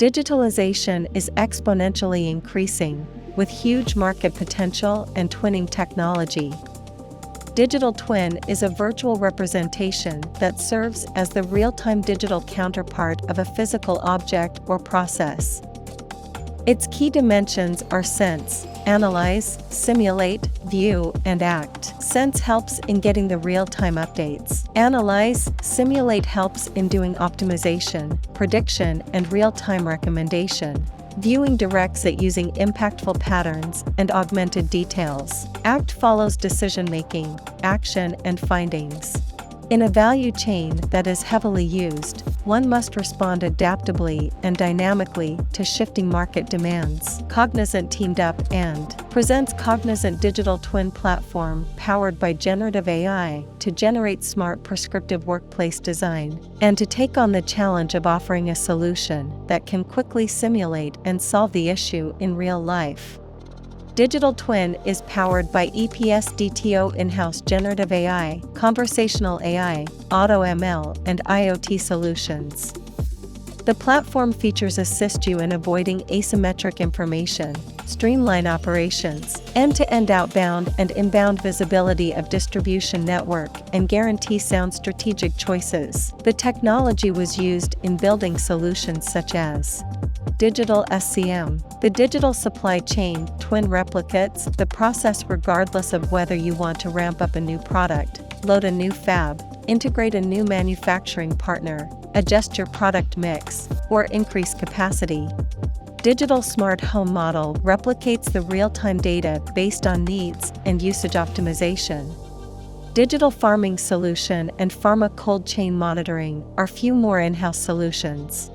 Digitalization is exponentially increasing, with huge market potential and twinning technology. Digital twin is a virtual representation that serves as the real-time digital counterpart of a physical object or process. Its key dimensions are sense, analyze, simulate, view, and act. Sense helps in getting the real-time updates. Analyze, simulate helps in doing optimization, prediction, and real-time recommendation. Viewing directs at using impactful patterns and augmented details. Act follows decision-making, action, and findings. In a value chain that is heavily used, one must respond adaptably and dynamically to shifting market demands. Cognizant teamed up and presents Cognizant Digital Twin Platform powered by generative AI to generate smart prescriptive workplace design and to take on the challenge of offering a solution that can quickly simulate and solve the issue in real life. Digital Twin is powered by EPS-DTO in-house generative AI, conversational AI, AutoML, and IoT solutions. The platform features assist you in avoiding asymmetric information, streamline operations, end-to-end outbound and inbound visibility of distribution network, and guarantee sound strategic choices. The technology was used in building solutions such as Digital SCM. The digital supply chain twin replicates the process regardless of whether you want to ramp up a new product, load a new fab, integrate a new manufacturing partner, adjust your product mix, or increase capacity. Digital Smart Home model replicates the real-time data based on needs and usage optimization. Digital Farming Solution and Pharma Cold Chain Monitoring are few more in-house solutions.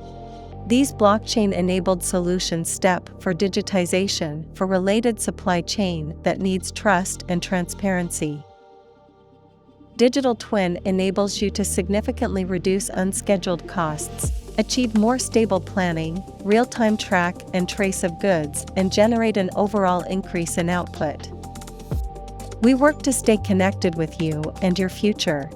These blockchain-enabled solutions step for digitization for related supply chain that needs trust and transparency. Digital Twin enables you to significantly reduce unscheduled costs, achieve more stable planning, real-time track and trace of goods, and generate an overall increase in output. We work to stay connected with you and your future.